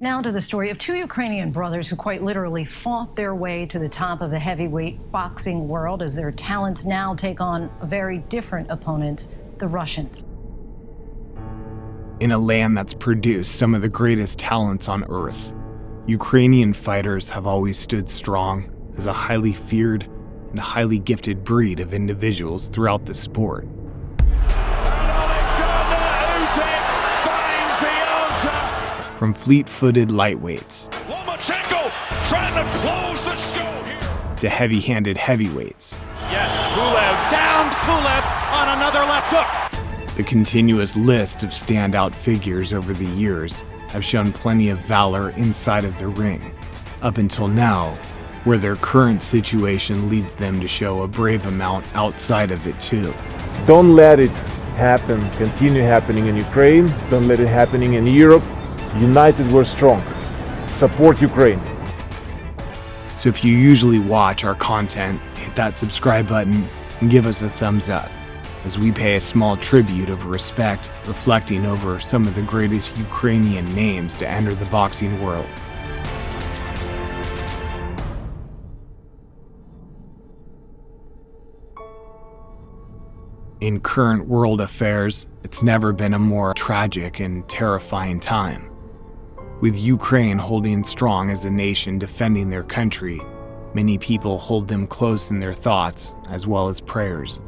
Now to the story of two Ukrainian brothers who quite literally fought their way to the top of the heavyweight boxing world as their talents now take on a very different opponent, the Russians. In a land that's produced some of the greatest talents on earth, Ukrainian fighters have always stood strong as a highly feared and highly gifted breed of individuals throughout the sport. From fleet-footed lightweights Lomachenko trying to close the show here. To heavy-handed heavyweights. Yes, Pulev down Pulev on another left hook. The continuous list of standout figures over the years have shown plenty of valor inside of the ring, up until now, where their current situation leads them to show a brave amount outside of it too. Don't let it happen, continue happening in Ukraine. Don't let it happening in Europe. United we're strong. Support Ukraine. So if you usually watch our content, hit that subscribe button and give us a thumbs up as we pay a small tribute of respect, reflecting over some of the greatest Ukrainian names to enter the boxing world. In current world affairs, it's never been a more tragic and terrifying time. With Ukraine holding strong as a nation defending their country, many people hold them close in their thoughts as well as prayers.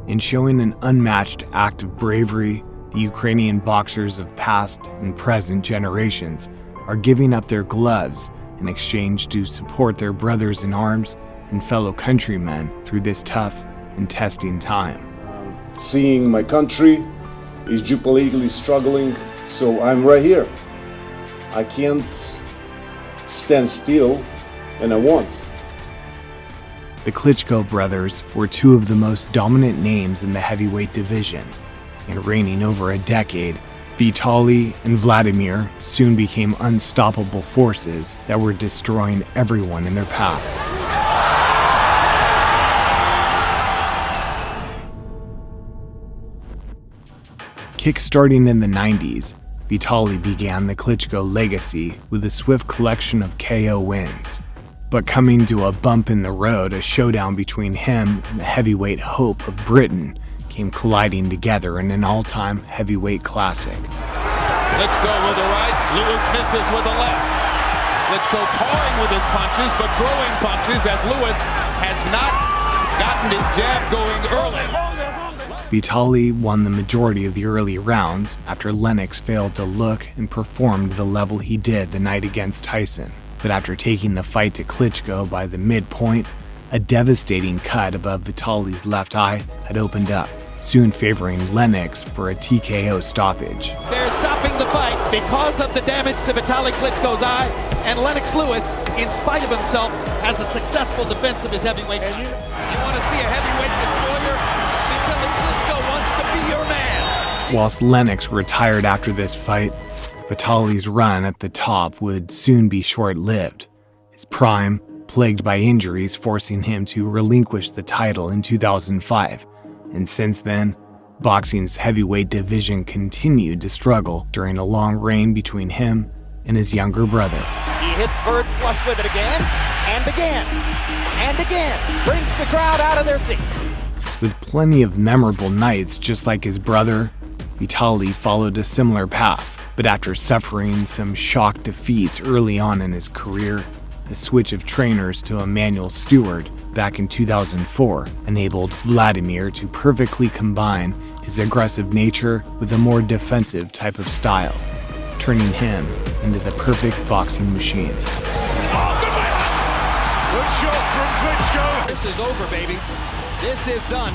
In showing an unmatched act of bravery, the Ukrainian boxers of past and present generations are giving up their gloves in exchange to support their brothers in arms and fellow countrymen through this tough and testing time. Seeing my country is geopolitically struggling, so I'm right here. I can't stand still, and I won't. The Klitschko brothers were two of the most dominant names in the heavyweight division, and reigning over a decade, Vitali and Wladimir soon became unstoppable forces that were destroying everyone in their paths. Kick-starting in the 90s, Vitali began the Klitschko legacy with a swift collection of KO wins. But coming to a bump in the road, a showdown between him and the heavyweight hope of Britain came colliding together in an all-time heavyweight classic. Klitschko with the right, Lewis misses with the left. Klitschko pawing with his punches, but throwing punches as Lewis has not gotten his jab going early. Vitali won the majority of the early rounds after Lennox failed to look and perform to the level he did the night against Tyson. But after taking the fight to Klitschko by the midpoint, a devastating cut above Vitali's left eye had opened up, soon favoring Lennox for a TKO stoppage. They're stopping the fight because of the damage to Vitali Klitschko's eye, and Lennox Lewis, in spite of himself, has a successful defense of his heavyweight title. You want to see a heavyweight destroyer? Vitali Klitschko wants to be your man. Whilst Lennox retired after this fight, Vitali's run at the top would soon be short-lived, his prime plagued by injuries forcing him to relinquish the title in 2005, and since then, boxing's heavyweight division continued to struggle during a long reign between him and his younger brother. He hits Bird flush with it again, and again, and again, brings the crowd out of their seats. With plenty of memorable nights just like his brother, Vitali followed a similar path. But after suffering some shock defeats early on in his career, the switch of trainers to Emmanuel Stewart back in 2004 enabled Wladimir to perfectly combine his aggressive nature with a more defensive type of style, turning him into the perfect boxing machine. Good shot from Klitschko. This is over, baby. This is done.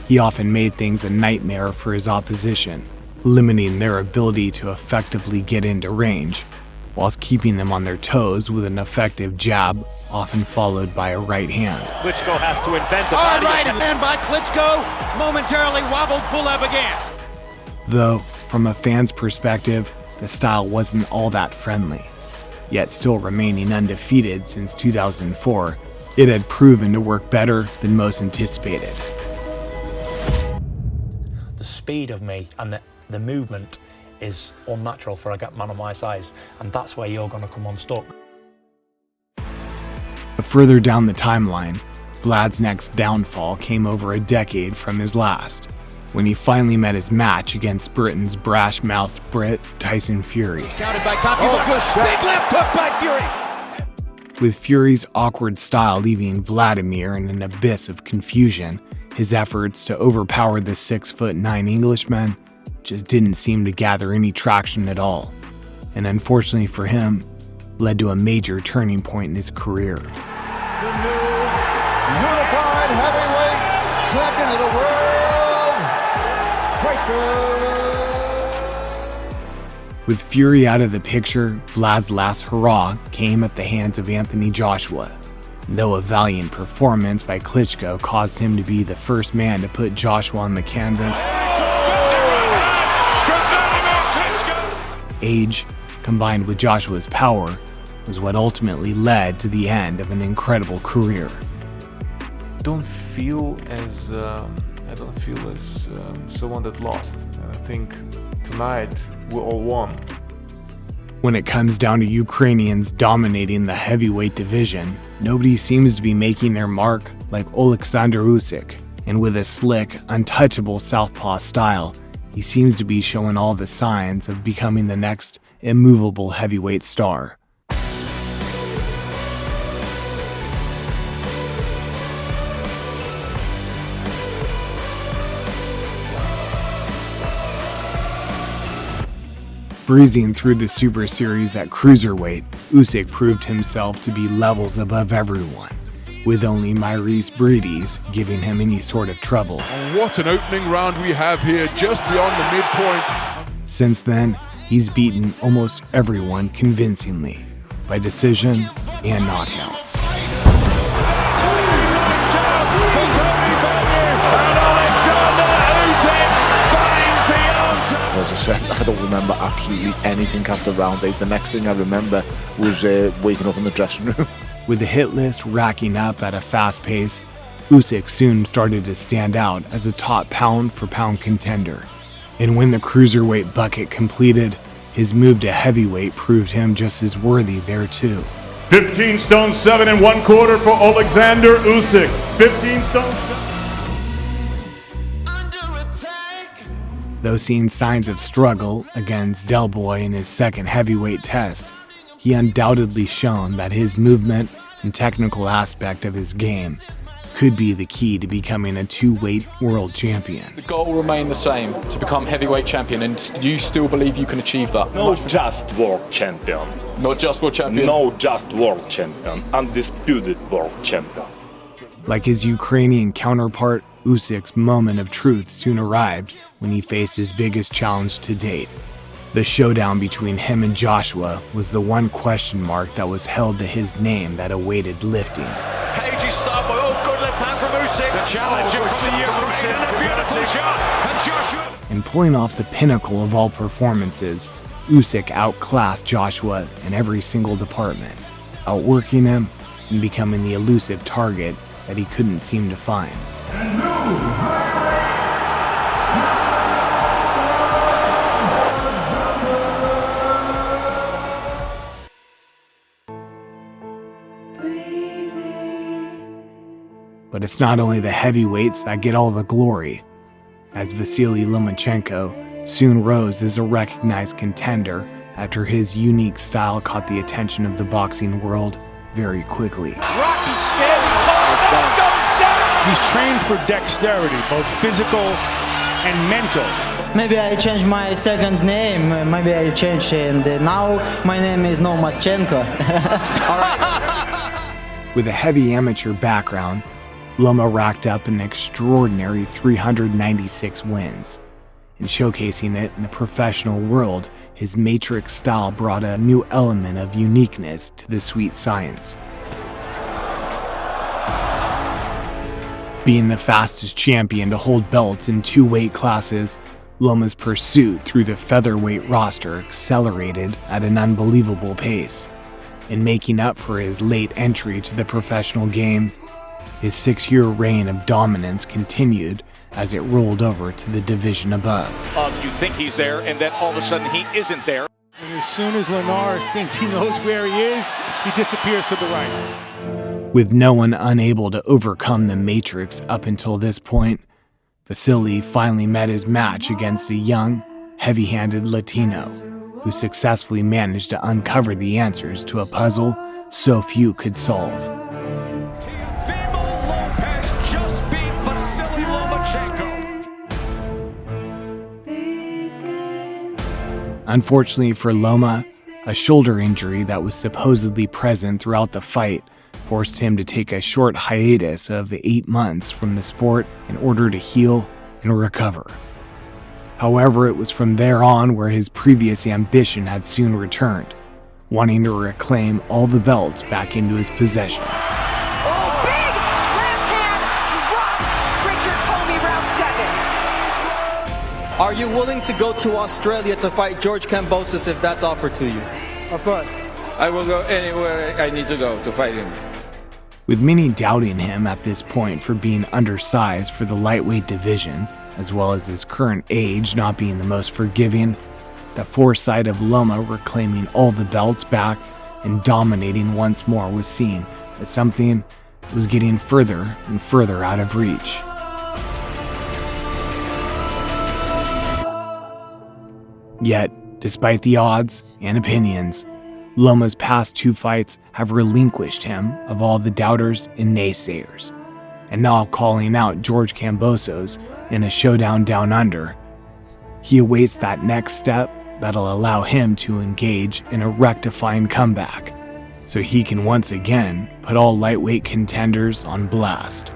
He often made things a nightmare for his opposition, limiting their ability to effectively get into range, whilst keeping them on their toes with an effective jab, often followed by a right hand. Klitschko has to invent a All body right, attack. and by Klitschko, momentarily wobbled Pulev again. Though, from a fan's perspective, the style wasn't all that friendly. Yet still remaining undefeated since 2004, it had proven to work better than most anticipated. The speed of me and the movement is unnatural for a man of my size, and that's where you're going to come unstuck. But further down the timeline, Vlad's next downfall came over a decade from his last, when he finally met his match against Britain's brash-mouthed Brit, Tyson Fury. Counted by Coffey. Big left hook by Fury. With Fury's awkward style leaving Vladimir in an abyss of confusion, his efforts to overpower the 6'9" Englishman just didn't seem to gather any traction at all, and unfortunately for him, led to a major turning point in his career. The new unified heavyweight champion of the world, Tyson. With Fury out of the picture, Vlad's last hurrah came at the hands of Anthony Joshua, though a valiant performance by Klitschko caused him to be the first man to put Joshua on the canvas. Age, combined with Joshua's power, was what ultimately led to the end of an incredible career. I don't feel as someone that lost. I think tonight we all won. When it comes down to Ukrainians dominating the heavyweight division, nobody seems to be making their mark like Alexander Usyk, and with a slick, untouchable southpaw style, he seems to be showing all the signs of becoming the next immovable heavyweight star. Breezing through the Super Series at cruiserweight, Usyk proved himself to be levels above everyone, with only Maurice Breedes giving him any sort of trouble. What an opening round we have here, just beyond the midpoint. Since then, he's beaten almost everyone convincingly, by decision and knockout. As I said, I don't remember absolutely anything after round 8. The next thing I remember was waking up in the dressing room. With the hit list racking up at a fast pace, Usyk soon started to stand out as a top pound-for-pound contender. And when the cruiserweight bucket completed, his move to heavyweight proved him just as worthy there too. 15 stone 7 1/4 for Alexander Usyk. 15 stone 7. Though seeing signs of struggle against Del Boy in his second heavyweight test, he undoubtedly shown that his movement and technical aspect of his game could be the key to becoming a two-weight world champion. The goal remained the same, to become heavyweight champion, and do you still believe you can achieve that? Not just world champion. Not just world champion? No, just world champion. Undisputed world champion. Like his Ukrainian counterpart, Usyk's moment of truth soon arrived when he faced his biggest challenge to date. The showdown between him and Joshua was the one question mark that was held to his name that awaited lifting. Cagey start by good left hand from Usyk. The challenger from Ukraine, and a beautiful shot. And Joshua. And pulling off the pinnacle of all performances, Usyk outclassed Joshua in every single department, outworking him and becoming the elusive target that he couldn't seem to find. But it's not only the heavyweights that get all the glory, as Usyk Lomachenko soon rose as a recognized contender after his unique style caught the attention of the boxing world very quickly. Rocky scary goes down. He's trained for dexterity, both physical and mental. Maybe I changed my second name, maybe I changed, and now my name is Lomachenko. All right. With a heavy amateur background, Loma racked up an extraordinary 396 wins. In showcasing it in the professional world, his matrix style brought a new element of uniqueness to the sweet science. Being the fastest champion to hold belts in two weight classes, Loma's pursuit through the featherweight roster accelerated at an unbelievable pace. In making up for his late entry to the professional game, his 6-year reign of dominance continued as it rolled over to the division above. You think he's there, and then all of a sudden he isn't there. And as soon as Linares thinks he knows where he is, he disappears to the right. With no one unable to overcome the Matrix up until this point, Vasily finally met his match against a young, heavy-handed Latino who successfully managed to uncover the answers to a puzzle so few could solve. Lopez just beat Vasily Lomachenko. Unfortunately for Loma, a shoulder injury that was supposedly present throughout the fight forced him to take a short hiatus of 8 months from the sport in order to heal and recover. However, it was from there on where his previous ambition had soon returned, wanting to reclaim all the belts back into his possession. Oh, big left hand drops Richard Comey, round 7. Are you willing to go to Australia to fight George Kambosos if that's offered to you? Of course. I will go anywhere I need to go to fight him. With many doubting him at this point for being undersized for the lightweight division, as well as his current age not being the most forgiving, the foresight of Loma reclaiming all the belts back and dominating once more was seen as something that was getting further and further out of reach. Yet, despite the odds and opinions, Loma's past 2 fights have relinquished him of all the doubters and naysayers, and now calling out George Kambosos in a showdown down under, he awaits that next step that'll allow him to engage in a rectifying comeback, so he can once again put all lightweight contenders on blast.